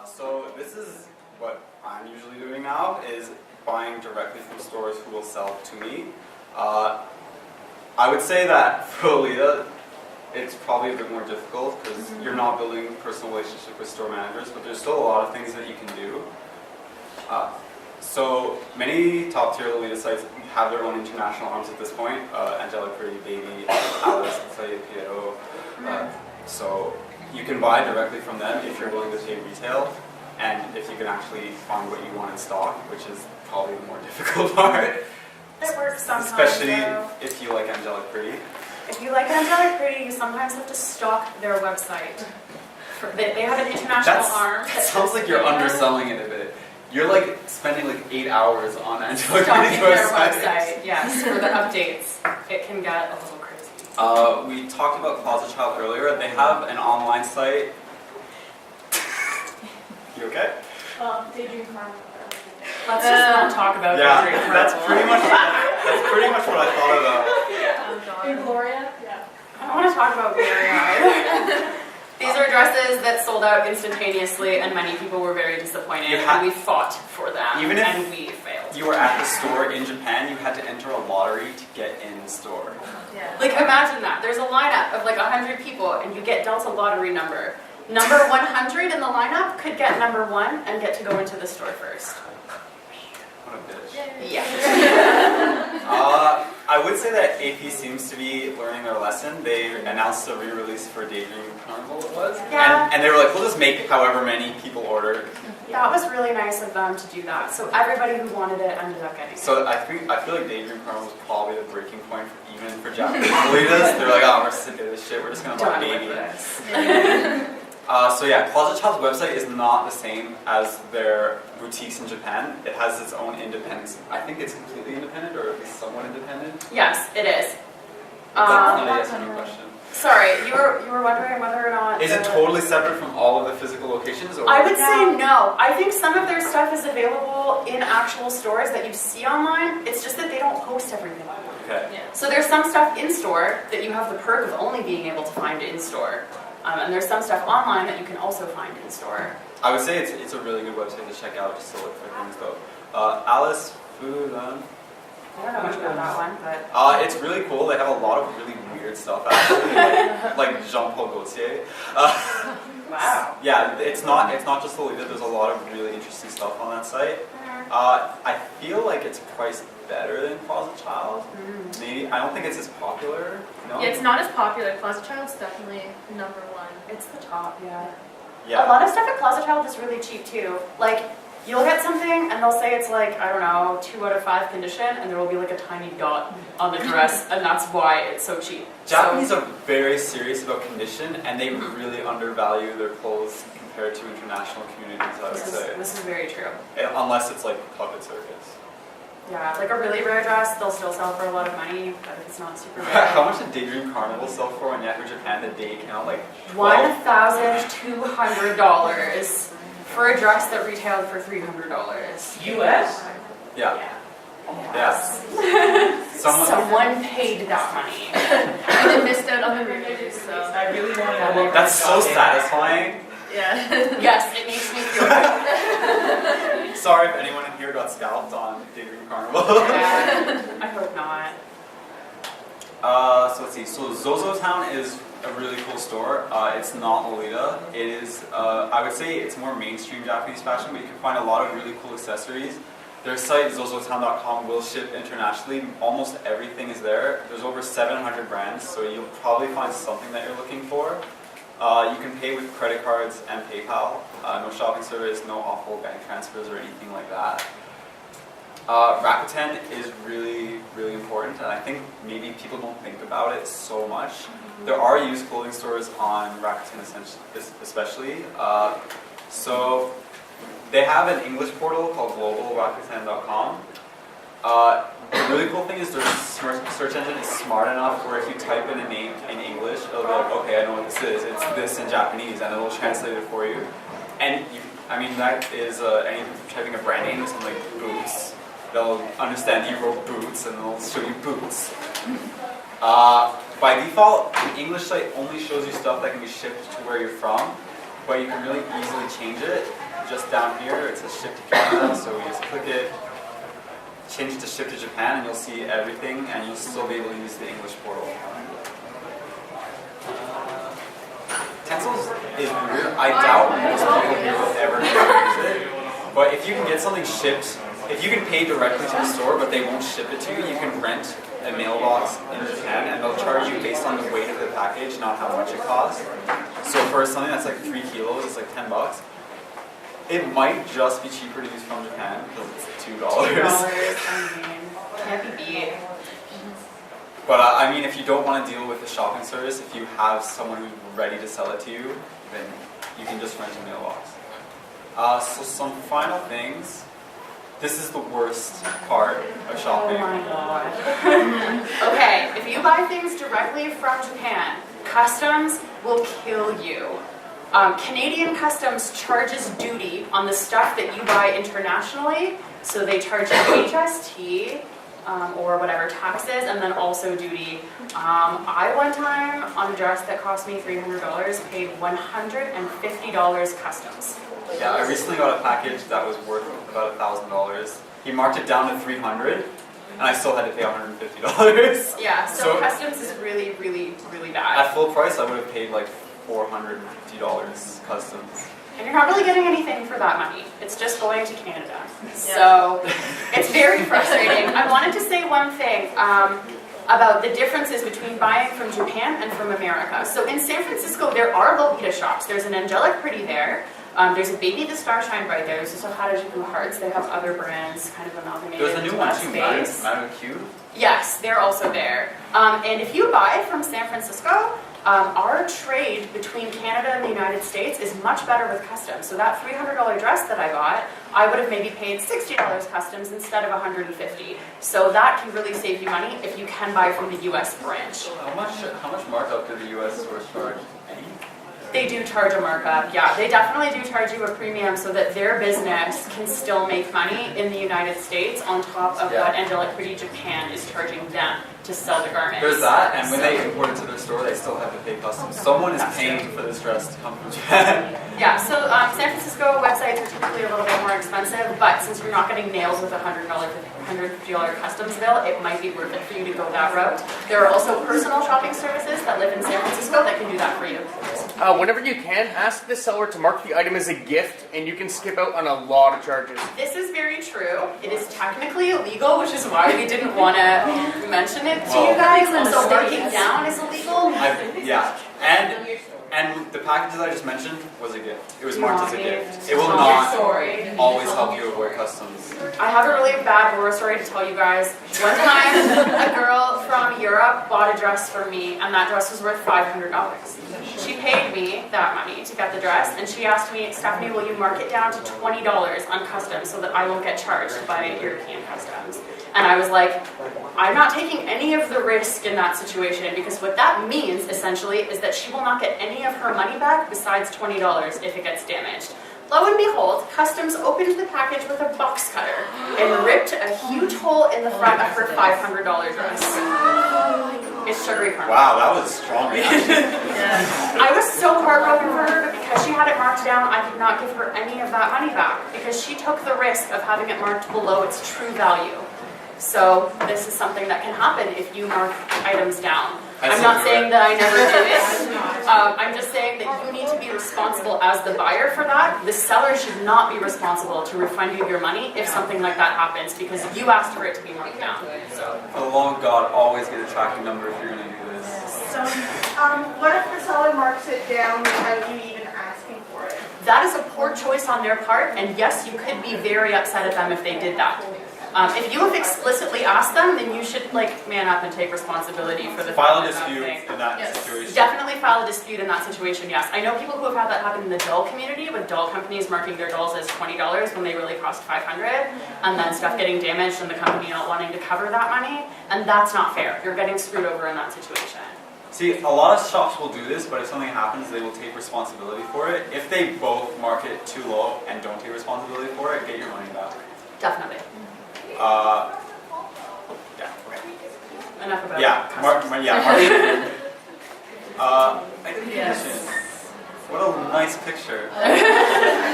So this is what I'm usually doing now, is buying directly from stores who will sell to me. I would say that for Lolita, it's probably a bit more difficult because you're not building a personal relationship with store managers, but there's still a lot of things that you can do. So many top tier Lolita sites have their own international arms at this point. Angela Pretty, Baby, Alice, Piero. So you can buy directly from them if you're willing to pay retail, and if you can actually find what you want in stock, which is probably the more difficult part. It works sometimes, especially though. if you like Angelic Pretty. If you like Angelic Pretty, you sometimes have to stalk their website. They have an international arm. That sounds like you're underselling it a bit. You're like spending like 8 hours on Angelic Pretty's their website. Yes, for the updates. It can get a little crazy. We talked about Closet Child earlier. They have an online site. You okay? Daydream Carnival. Let's just not talk about Daydream Carnival. That's pretty much what I thought about. In Gloria? Yeah. I don't want to talk about Gloria either. These are dresses that sold out instantaneously, and many people were very disappointed. And we fought for them, even if and we failed. You were at the store in Japan, you had to enter a lottery to get in the store. Yeah. Like, imagine that. There's a lineup of like 100 people, and you get dealt a lottery number. Number 100 in the lineup could get number 1 and get to go into the store first. What a bitch. Yeah. I would say that AP seems to be learning their lesson. They announced a re-release for Daydream Carnival, it was? Yeah. And they were like, we'll just make however many people order. That was really nice of them to do that. So everybody who wanted it ended up getting it. So I feel like Daydream Carnival was probably the breaking point even for Japanese Lolitas. They're like, oh, we're sick of this shit, we're just going to buy Baby. So yeah, Closet Child's website is not the same as their boutiques in Japan. It has its own independence. I think it's completely independent, or at least somewhat independent. Yes, it is. That's not a yes or no question. Sorry, you were wondering whether or not... Is it totally separate from all of the physical locations? Or? I would say no. I think some of their stuff is available in actual stores that you see online. It's just that they don't post everything online. Okay. Yeah. So there's some stuff in store that you have the perk of only being able to find in store. And there's some stuff online that you can also find in store. I would say it's a really good website to check out just to look for things though. Alice Food. I don't know much about that one, but... it's really cool. They have a lot of really weird stuff actually, like Jean-Paul Gaultier. Wow. Yeah, it's not just Lolita. There's a lot of really interesting stuff on that site. I feel like it's priced better than Closet Child. Maybe I don't think it's as popular. No? Yeah, it's not as popular. Closet Child's definitely #1. It's the top, yeah. Yeah. A lot of stuff at Closet Child is really cheap too. Like, you'll get something and they'll say it's like, I don't know, 2 out of 5 condition, and there will be like a tiny dot on the dress, and that's why it's so cheap. Japanese are very serious about condition, and they really undervalue their clothes compared to international communities, I would say. This is very true. Unless it's like Puppet Circus. Yeah, like a really rare dress, they'll still sell for a lot of money, but it's not super rare. How much did Daydream Carnival sell for on Yahoo Japan the day it came out? Like $1,200 for a dress that retailed for $300. US? Yeah. Yes. Someone paid that money. And then missed out on the reviews, so... I really want to. That's so satisfying. Yeah. Yes, it makes me feel good. Sorry if anyone in here got scalped on Daydream Carnival. Yeah, I hope not. So let's see. So Zozo Town is a really cool store. It's not Lolita. It is, I would say it's more mainstream Japanese fashion, but you can find a lot of really cool accessories. Their site, zozotown.com, will ship internationally. Almost everything is there. There's over 700 brands, so you'll probably find something that you're looking for. You can pay with credit cards and PayPal. No shopping service, no awful bank transfers or anything like that. Rakuten is really, really important, and I think maybe people don't think about it so much. There are used clothing stores on Rakuten especially. So they have an English portal called globalrakuten.com. The really cool thing is their search engine is smart enough where if you type in a name in English, it'll be like, okay, I know what this is. It's this in Japanese, and it'll translate it for you. And that is anything from typing a brand name, something like boots. They'll understand you wrote boots, and they'll show you boots. By default, the English site only shows you stuff that can be shipped to where you're from, but you can really easily change it. just down here, it says ship to Canada, so we just click it, change it to ship to Japan, and you'll see everything, and you'll still be able to use the English portal. Tencels is weird. I doubt most people here will ever use it. But if you can get something shipped, if you can pay directly to the store, but they won't ship it to you, you can rent a mailbox in Japan, and they'll charge you based on the weight of the package, not how much it costs. So for something that's like 3 kilos, it's like $10. It might just be cheaper to use from Japan because it's $2. $2, I mean, can't be beat. But I mean, if you don't want to deal with the shopping service, if you have someone who's ready to sell it to you, then you can just rent a mailbox. So some final things. This is the worst part of shopping. Oh my god. Okay, if you buy things directly from Japan, customs will kill you. Canadian customs charges duty on the stuff that you buy internationally, so they charge you HST or whatever taxes, and then also duty. I one time on a dress that cost me $300 paid $150 customs. Yeah, I recently got a package that was worth about $1,000. He marked it down to $300, and I still had to pay $150. Yeah, so customs is really, really, really bad. At full price, I would have paid like $450 customs. And you're not really getting anything for that money. It's just going to Canada. So it's very frustrating. I wanted to say one thing about the differences between buying from Japan and from America. So in San Francisco, there are Lolita shops. There's an Angelic Pretty there. There's a Baby the Starshine right there. There's also Harajuku Hearts. They have other brands kind of amalgamated. There's a new one too, space. Madame Q. Yes, they're also there. And if you buy from San Francisco, our trade between Canada and the United States is much better with customs. So that $300 dress that I got, I would have maybe paid $60 customs instead of $150. So that can really save you money if you can buy from the U.S. branch. How much markup did the U.S. stores charge? Any? They do charge a markup, yeah. They definitely do charge you a premium so that their business can still make money in the United States on top of what Angelic Pretty Japan is charging them to sell the garments. There's that, and when they import it to their store, they still have to pay customs. Someone is paying for this dress to come from Japan. Yeah, so San Francisco websites are typically a little bit more expensive, but since you're not getting nails with a $150 customs bill, it might be worth it for you to go that route. There are also personal shopping services that live in San Francisco that can do that for you. Whenever you can, ask the seller to mark the item as a gift, and you can skip out on a lot of charges. This is very true. It is technically illegal, which is why we didn't want to mention it to you guys. Also, marking down is illegal. Yeah, and the packages I just mentioned was a gift. It was marked as a gift. It will not always help you avoid customs. I have a really bad horror story to tell you guys. One time, a girl from Europe bought a dress for me, and that dress was worth $500. She paid me that money to get the dress, and she asked me, Stephanie, will you mark it down to $20 on customs so that I won't get charged by European customs? And I was like, I'm not taking any of the risk in that situation, because what that means, essentially, is that she will not get any of her money back besides $20 if it gets damaged. Lo and behold, customs opened the package with a box cutter and ripped a huge hole in the front of her $500 dress. It's sugary karma. Wow, that was strong reaction. I was so heartbroken for her, but because she had it marked down, I could not give her any of that money back, because she took the risk of having it marked below its true value. So this is something that can happen if you mark items down. I'm not saying that I never do it. I'm just saying that you need to be responsible as the buyer for that. The seller should not be responsible to refund you your money if something like that happens, because you asked for it to be marked down. So, For the love of God, always get a tracking number if you're going to do this. So, what if the seller marks it down without you even asking for it? that is a poor choice on their part, and yes, you could be very upset at them if they did that. If you have explicitly asked them, then you should man up and take responsibility for the File a fact that dispute thing. in that Yes. situation. Definitely file a dispute in that situation, yes. I know people who have had that happen in the doll community, with doll companies marking their dolls as $20 when they really cost $500, and then stuff getting damaged and the company not wanting to cover that money, and that's not fair. You're getting screwed over in that situation. See, a lot of shops will do this, but if something happens, they will take responsibility for it. If they both mark it too low and don't take responsibility for it, get your money back. Definitely. Yeah, okay. Enough about Yeah, customs. mark. I didn't Yes. mention. What a nice picture. I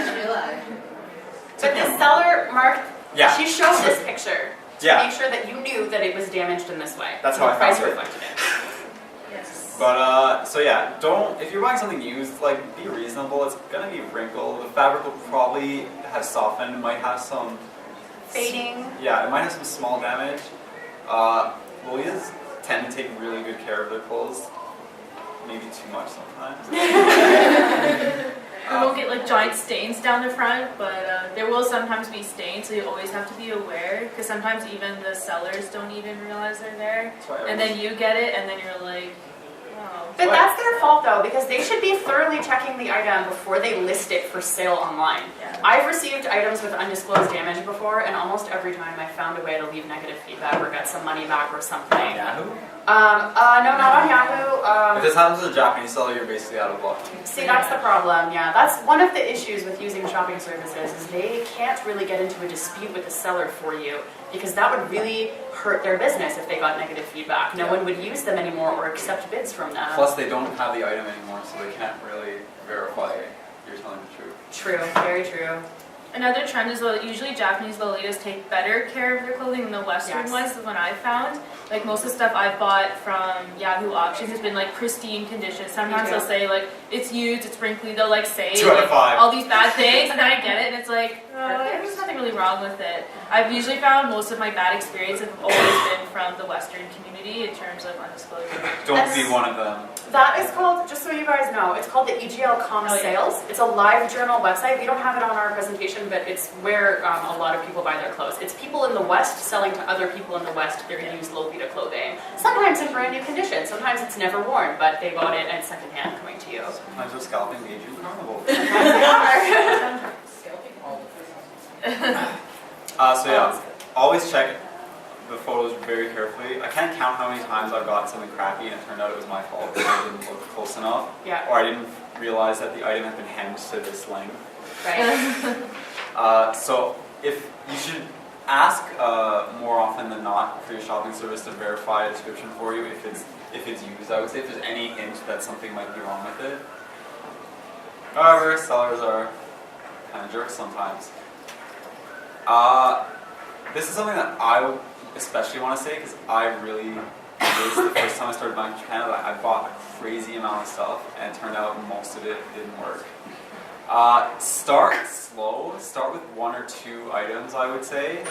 just realized. But the seller marked, Yeah. she showed this picture to Yeah. make sure that you knew that it was damaged in this way. That's And how the I price found it. reflected it. Yes. But so yeah, if you're buying something used, like be reasonable. It's gonna be wrinkled. The fabric will probably have softened. It might have some Fading. Yeah, it might have some small damage. Lolitas tend to take really good care of their clothes. Maybe too much sometimes. We won't get like giant stains down the front, but there will sometimes be stains, so you always have to be aware. Because sometimes even the sellers don't even realize they're there, That's why and then you get it, and then you're like, oh. But that's their fault though, because they should be thoroughly checking the item before they list it for sale online. Yeah. I've received items with undisclosed damage before, and almost every time I found a way to leave negative feedback or get some money back or something. Yahoo? No, not on Yahoo. If this happens to a Japanese seller, you're basically out of luck. See, that's the problem, yeah. That's one of the issues with using shopping services is they can't really get into a dispute with the seller for you because that would really hurt their business if they got negative feedback. No one would use them anymore or accept bids from them. Plus, they don't have the item anymore, so they can't really verify you're telling the truth. True, very true. Another trend is that usually Japanese Lolitas take better care of their clothing than the Western Yes. ones, is what I found. Like most of the stuff I've bought from Yahoo Auction has been like pristine condition. Sometimes Me too. they'll say like it's used, it's wrinkly. They'll like say 2 out of like, 5. all these bad things, and then I get it, and it's like there's nothing really wrong with it. I've usually found most of my bad experiences have always been from the Western community in terms of undisclosed. Don't be one of them. That is called, just so you guys know, it's called the EGL.com Oh, yeah. Sales. It's a live journal website. We don't have it on our presentation, but it's where a lot of people buy their clothes. It's people in the West selling to other people in the West their used Lolita clothing. Sometimes in brand new condition. Sometimes it's never worn, but they bought it and it's secondhand coming to you. Sometimes they're scalping the Asian carnival. Sometimes they are. So yeah, always check the photos very carefully. I can't count how many times I've gotten something crappy and it turned out it was my fault because I didn't look close enough. Yeah. Or I didn't realize that the item had been hemmed to this length. Right. So if you should ask more often than not for your shopping service to verify a description for you if it's used. I would say if there's any hint that something might be wrong with it. However, sellers are kind of jerks sometimes. This is something that I especially want to say because I really, this is the first time I started buying from Japan, I bought a crazy amount of stuff and it turned out most of it didn't work. Start slow, start with 1 or 2 items I would say.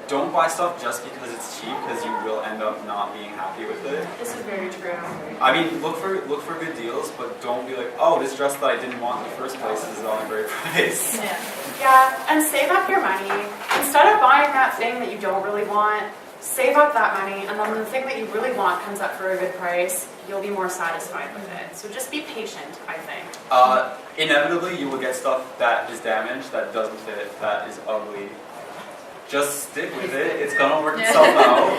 Don't buy stuff just because it's cheap because you will end up not being happy with it. This is very true. I mean, look for good deals, but don't be like, oh, this dress that I didn't want in the first place is on a great price. Yeah. Yeah, and save up your money. Instead of buying that thing that you don't really want, save up that money, and then when the thing that you really want comes up for a good price, you'll be more satisfied with it. So just be patient, I think. Inevitably, you will get stuff that is damaged, that doesn't fit, that is ugly. Just stick with it. It's gonna work itself out.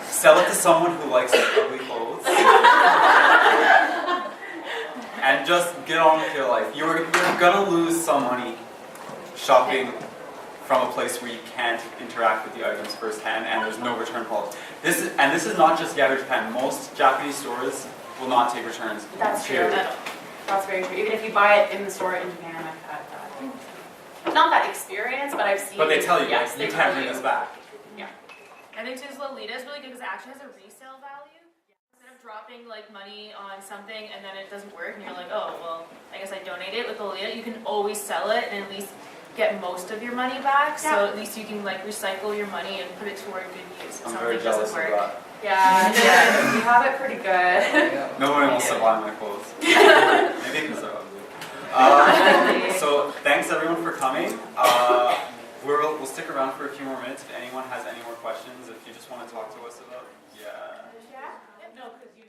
Sell it to someone who likes ugly clothes. And just get on with your life. You're gonna lose some money shopping from a place where you can't interact with the items firsthand and there's no return policy. This is not just Yahoo Japan. Most Japanese stores will not take returns. That's true. Period. That's very true. Even if you buy it in the store in Japan, I've had that. Not that experience, but I've seen. But they tell you, yes, like, they you tell can't bring this back. Yeah. I think too, Lolita is really good because it actually has a resale value. Instead of dropping like money on something and then it doesn't work and you're like, oh well, I guess I donated it. With Lolita, you can always sell it and at least get most of your money back. So Yeah. at least you can like recycle your money and put it toward good use. If I'm something very jealous doesn't of work. that. Yeah, we have it pretty good. Nobody wants to buy my clothes. Maybe because they're ugly. So thanks everyone for coming. We'll stick around for a few more minutes if anyone has any more questions. If you just want to talk to us about, yeah. Yeah? No, because you